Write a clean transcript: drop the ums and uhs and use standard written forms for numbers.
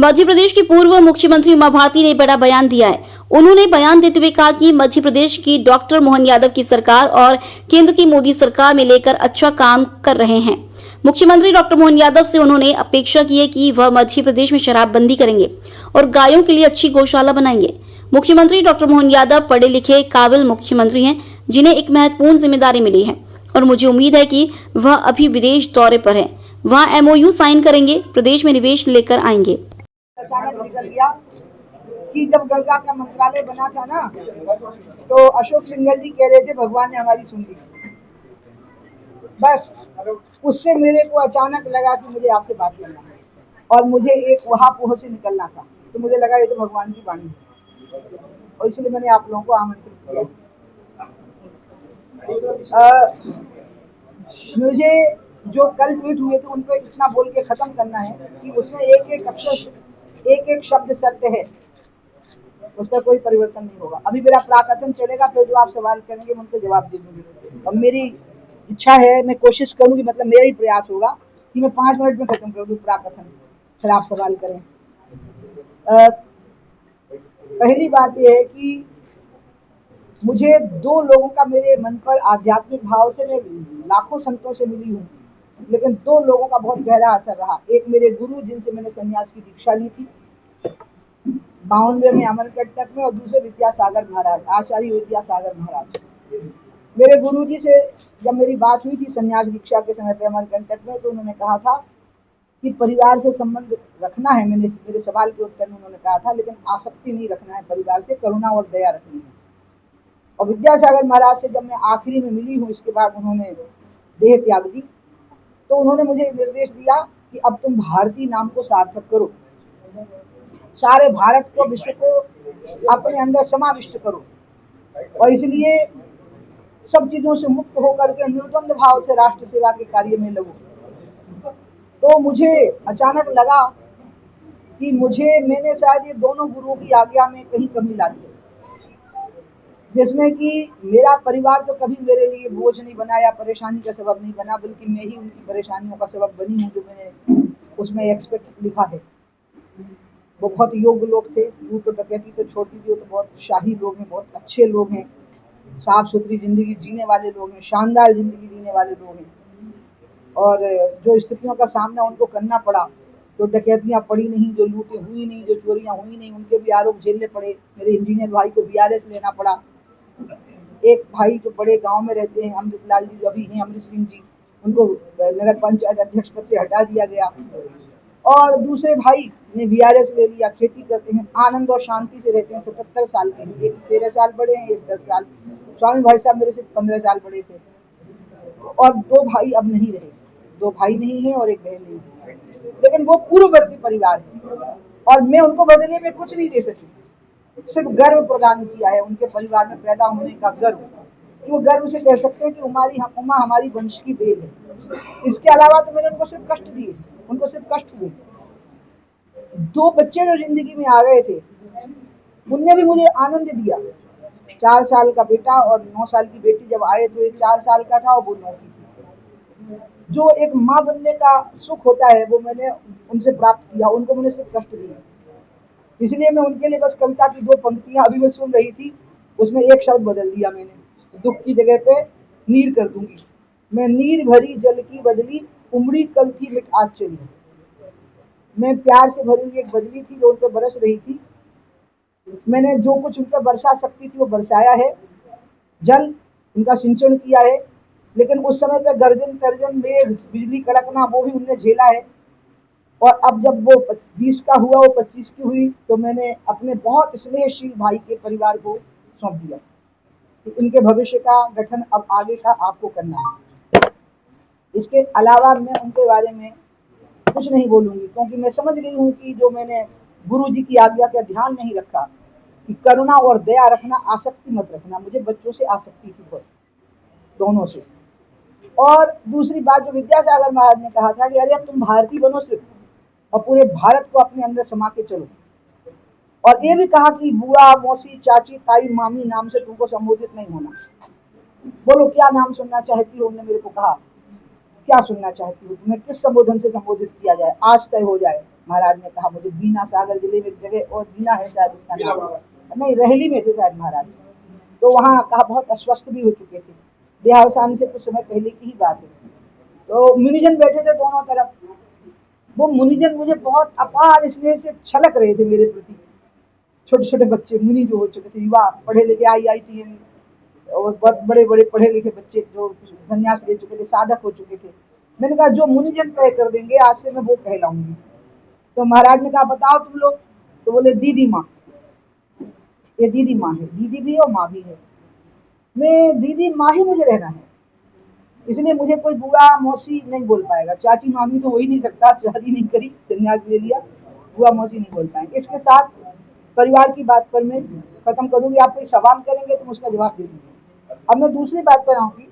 मध्य प्रदेश की पूर्व मुख्यमंत्री उमा भारती ने बड़ा बयान दिया है। उन्होंने बयान देते हुए कहा कि मध्य प्रदेश की डॉक्टर मोहन यादव की सरकार और केंद्र की मोदी सरकार में लेकर अच्छा काम कर रहे हैं। मुख्यमंत्री डॉक्टर मोहन यादव से उन्होंने अपेक्षा की है कि वह मध्य प्रदेश में शराबबंदी करेंगे और गायों के लिए अच्छी गौशाला बनाएंगे। मुख्यमंत्री डॉक्टर मोहन यादव पढ़े लिखे काबिल मुख्यमंत्री हैं, जिन्हें एक महत्वपूर्ण जिम्मेदारी मिली है और मुझे उम्मीद है कि वह अभी विदेश दौरे पर है। वहां एमओयू साइन करेंगे, प्रदेश में निवेश लेकर आएंगे। अचानक निकल गया कि जब गंगा का मंत्रालय बना था ना, तो अशोक सिंघल जी कह रहे थे भगवान ने हमारी सुन ली। बस उससे मेरे को अचानक लगा कि मुझे आपसे बात करना है और मुझे एक वहां से निकलना था, तो मुझे लगा ये तो भगवान की वाणी है और इसलिए मैंने आप लोगों को आमंत्रित किया। मुझे जो कल ट्वीट हुए थे उन पर इतना बोल के खत्म करना है कि उसमें एक एक अक्षर, एक एक शब्द सत्य है, उसका कोई परिवर्तन नहीं होगा। अभी मेरा प्राकथन चलेगा, फिर जो आप सवाल करेंगे मैं उनको जवाब दे दूंगी। अब मेरी इच्छा है, मैं कोशिश करूंगी, मतलब मेरा ही प्रयास होगा कि मैं 5 मिनट में खत्म कर दूं प्राकथन, फिर आप सवाल करें। पहली बात यह है कि मुझे 2 लोगों का मेरे मन पर आध्यात्मिक भाव से, मैं लाखों संतों से मिली हूँ, लेकिन 2 लोगों का बहुत गहरा असर रहा। एक मेरे गुरु, जिनसे मैंने सन्यास की दीक्षा ली थी 52 में अमरकंटक में, और दूसरे विद्यासागर महाराज, आचार्य विद्यासागर महाराज। मेरे गुरु जी से जब मेरी बात हुई थी सन्यास दीक्षा के समय पे अमरकंटक में, तो उन्होंने कहा था कि परिवार से संबंध रखना है। मेरे सवाल के उत्तर में उन्होंने कहा था, लेकिन आसक्ति नहीं रखना है परिवार से, करुणा और दया रखनी है। और विद्यासागर महाराज से जब मैं आखिरी में मिली हूँ, इसके बाद उन्होंने देह त्याग दी, तो उन्होंने मुझे निर्देश दिया कि अब तुम भारती नाम को सार्थक करो, सारे भारत को, विश्व को अपने अंदर समाविष्ट करो, और इसलिए सब चीजों से मुक्त होकर के निर्द्वंद भाव से राष्ट्र सेवा के कार्य में लगो। तो मुझे अचानक लगा कि मैंने शायद ये दोनों गुरुओं की आज्ञा में कहीं कमी ला दी, जिसमें कि मेरा परिवार तो कभी मेरे लिए बोझ नहीं बना या परेशानी का सबब नहीं बना, बल्कि मैं ही उनकी परेशानियों का सबब बनी हूँ। जो मैंने उसमें एक्सपेक्ट लिखा है, वो बहुत योग्य लोग थे। लूट और डकैती तो छोड़ दीजिए, तो बहुत शाही लोग हैं, बहुत अच्छे लोग हैं, साफ सुथरी जिंदगी जीने वाले लोग हैं, शानदार जिंदगी जीने वाले लोग हैं। और जो स्थितियों का सामना उनको करना पड़ा, जो डकैतियां पड़ी नहीं, जो लूटें हुई नहीं, जो चोरियां हुई नहीं, उनके भी आरोप झेलने पड़े। मेरे इंजीनियर भाई को बीआरएस लेना पड़ा। एक भाई जो बड़े गांव में रहते हैं, अमृतलाल जी जो अभी हैं, अमृत सिंह जी, उनको नगर पंचायत अध्यक्ष पद से हटा दिया गया। और दूसरे भाई ने बीआरएस ले लिया, खेती करते हैं, आनंद और शांति से रहते हैं। 77 साल के हैं, एक 13 साल बड़े हैं, एक 10 साल। स्वामी भाई साहब मेरे से 15 साल बड़े थे। और 2 भाई अब नहीं रहे, 2 भाई नहीं है और एक बहन नहीं है, लेकिन वो पूर्ववर्ती परिवार है और मैं उनको बदले में कुछ नहीं दे सकी, सिर्फ गर्व प्रदान किया है उनके परिवार में पैदा होने का गर्व, कि वो गर्व से कह सकते हैं कि उमा हमारी वंश की बेल है। इसके अलावा तो मैंने उनको सिर्फ कष्ट दिए, उनको सिर्फ कष्ट दिए। 2 बच्चे जो जिंदगी में आ गए थे, उनने भी मुझे आनंद दिया। 4 साल का बेटा और 9 साल की बेटी जब आए, तो एक 4 साल का था और वो 9 की थी। जो एक माँ बनने का सुख होता है, वो मैंने उनसे प्राप्त किया, उनको मैंने सिर्फ कष्ट दिया। इसलिए मैं उनके लिए बस कविता की 2 पंक्तियां अभी मैं सुन रही थी, उसमें एक शब्द बदल दिया मैंने, दुख की जगह पे नीर कर दूंगी। मैं नीर भरी जल की बदली, उमड़ी कल थी मिट आज चली। मैं प्यार से भरी हुई एक बदली थी जो उन पर बरस रही थी। मैंने जो कुछ उन पर बरसा सकती थी वो बरसाया है, जल उनका सिंचन किया है, लेकिन उस समय पे गर्जन तर्जन मेघ बिजली कड़कना वो भी उनने झेला है। और अब जब वो 20 का हुआ, वो 25 की हुई, तो मैंने अपने बहुत स्नेहशील भाई के परिवार को सौंप दिया कि इनके भविष्य का गठन अब आगे का आपको करना है। इसके अलावा मैं उनके बारे में कुछ नहीं बोलूंगी, क्योंकि मैं समझ गई हूँ कि जो मैंने गुरु जी की आज्ञा का ध्यान नहीं रखा कि करुणा और दया रखना, आसक्ति मत रखना। मुझे बच्चों से आसक्ति थी बहुत, दोनों से। और दूसरी बात जो विद्यासागर महाराज ने कहा था कि अरे अब तुम भारतीय बनो सिर्फ, और पूरे भारत को अपने अंदर समा के चलो। और ये भी कहा कि बुआ, मौसी, चाची, ताई, मामी नाम से तुमको संबोधित नहीं होना। बोलो क्या नाम सुनना चाहती हो? उन्होंने मेरे को कहा क्या सुनना चाहती हो, तुम्हें किस संबोधन से संबोधित किया जाए, आज तय हो जाए। महाराज ने कहा मुझे बीना सागर जिले में एक जगह और बीना है शायद उसका नाम, नहीं रहेली में थे शायद महाराज। तो वहाँ कहा बहुत अस्वस्थ भी हो चुके थे, देहावसान से कुछ समय पहले की ही बात है। तो मुनिजन बैठे थे दोनों तरफ, वो मुनिजन मुझे बहुत अपार स्नेह से छलक रहे थे मेरे प्रति। छोटे छोटे बच्चे मुनि जो हो चुके थे, युवा पढ़े लिखे IIT और बहुत बड़े बड़े पढ़े लिखे बच्चे जो संन्यास ले चुके थे, साधक हो चुके थे। मैंने कहा जो मुनिजन तय कर देंगे आज से मैं वो कहलाऊंगी। तो महाराज ने कहा बताओ तुम लोग, तो बोले दीदी माँ। ये दीदी माँ है, दीदी भी है और माँ भी है। मैं दीदी माँ ही मुझे रहना है, इसलिए मुझे कोई बुआ मौसी नहीं बोल पाएगा। चाची मामी तो हो ही नहीं सकता, शादी नहीं करी, संन्यास ले लिया, बुआ मौसी नहीं बोल पाएंगे। इसके साथ परिवार की बात पर मैं खत्म करूंगी। आप कोई सवाल करेंगे तो मैं उसका जवाब दे दूंगी। अब मैं दूसरी बात पर आऊंगी।